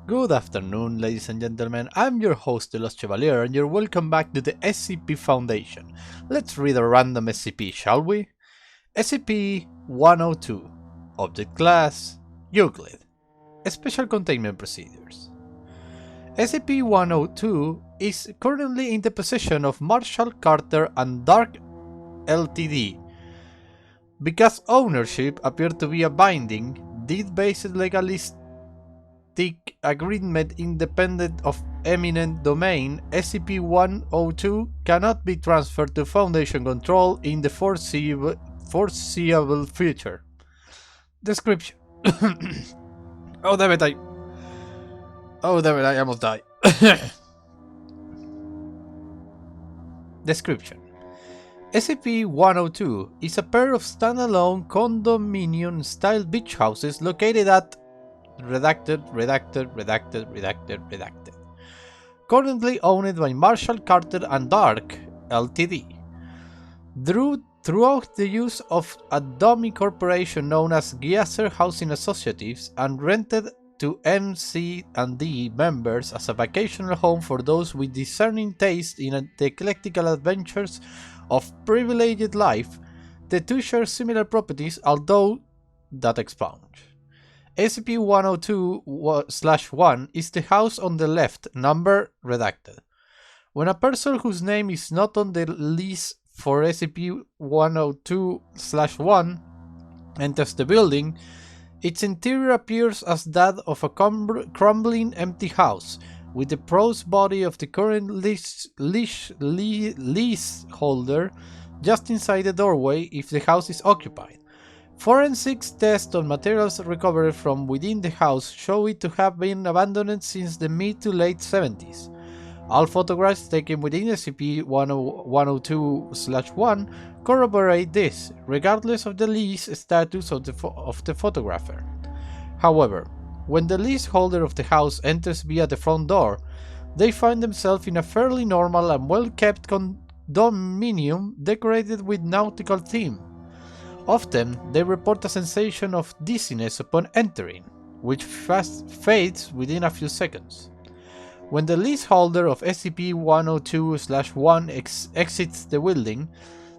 Good afternoon, ladies and gentlemen. I'm your host, The Lost Chevalier, and you're welcome back to the SCP Foundation. Let's read a random SCP, shall we? SCP-102. Object Class Euclid. Special Containment Procedures. SCP-102 is currently in the possession of Marshall Carter and Dark Ltd. Because ownership appeared to be a binding, deed-based legalistic agreement independent of eminent domain, SCP-102 cannot be transferred to Foundation control in the foreseeable future. Description. Oh damn it, I almost died. Description. SCP-102 is a pair of standalone condominium-style beach houses located at redacted. Currently owned by Marshall Carter and Dark Ltd. Throughout the use of a dummy corporation known as Geyser Housing Associatives and rented to MC&D members as a vacational home for those with discerning taste in the eclectical adventures of privileged life, the two share similar properties, although that expound. SCP-102/1 is the house on the left, number redacted. When a person whose name is not on the lease for SCP-102/1 enters the building, its interior appears as that of a crumbling empty house, with the prose body of the current leaseholder just inside the doorway if the house is occupied. Forensics tests on materials recovered from within the house show it to have been abandoned since the mid to late 70s. All photographs taken within SCP-102/1 corroborate this, regardless of the lease status of the photographer. However, when the leaseholder of the house enters via the front door, they find themselves in a fairly normal and well-kept condominium decorated with nautical theme. Often, they report a sensation of dizziness upon entering, which fast fades within a few seconds. When the leaseholder of SCP-102/1 exits the building,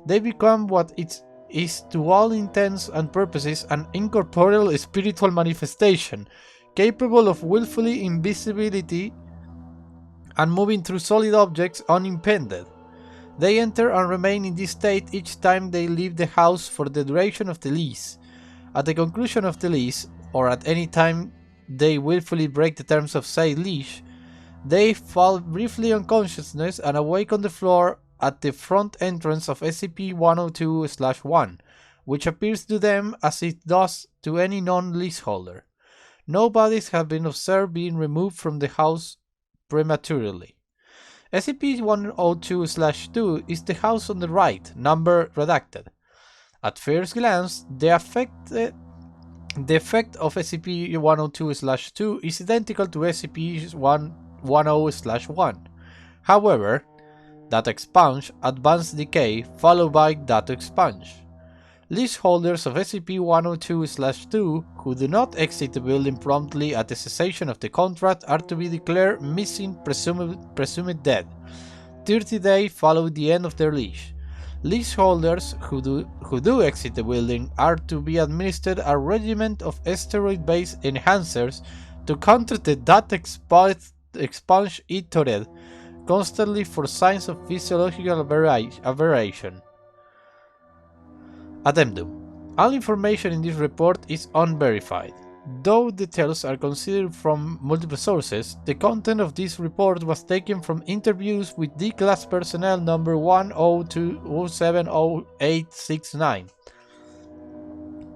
they become what it is to all intents and purposes an incorporeal spiritual manifestation, capable of willfully invisibility and moving through solid objects unimpeded. They enter and remain in this state each time they leave the house for the duration of the lease. At the conclusion of the lease, or at any time they willfully break the terms of said lease, they fall briefly unconsciousness and awake on the floor at the front entrance of SCP-102/1, which appears to them as it does to any non-leaseholder. No bodies have been observed being removed from the house prematurely. SCP-102/2 is the house on the right, number redacted. At first glance, the effect of SCP-102/2 is identical to SCP-110/1. However, that expunge, advanced decay, followed by that expunge. Leaseholders of SCP-102/2 who do not exit the building promptly at the cessation of the contract are to be declared missing, presumed dead. 30 days follow the end of their lease. Leaseholders who do exit the building are to be administered a regimen of steroid-based enhancers to counter the that expunge itored constantly for signs of physiological aberration. Addendum. All information in this report is unverified. Though details are considered from multiple sources, the content of this report was taken from interviews with D-Class personnel number 102070869.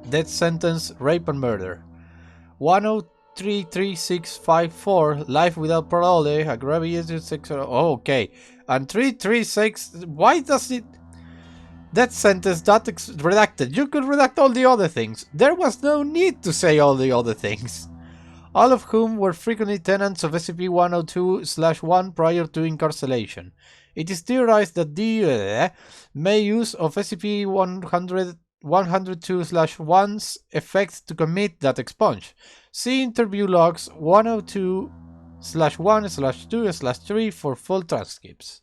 Death sentence, rape and murder. 1033654, life without parole, aggravated sexual... Oh, okay. And 336... Why does it... That sentence redacted. You could redact all the other things. There was no need to say all the other things. All of whom were frequently tenants of SCP-102/1 prior to incarceration. It is theorized that the may use of SCP-102/1's effects to commit that expunge. See interview logs 102/1/2/3 for full transcripts.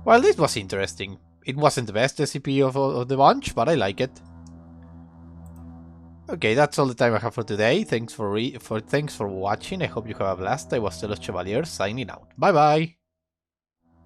Well, this was interesting. It wasn't the best SCP of the bunch, but I like it. Okay, that's all the time I have for today. Thanks for watching. I hope you have a blast. I was the Los Chevaliers signing out. Bye bye.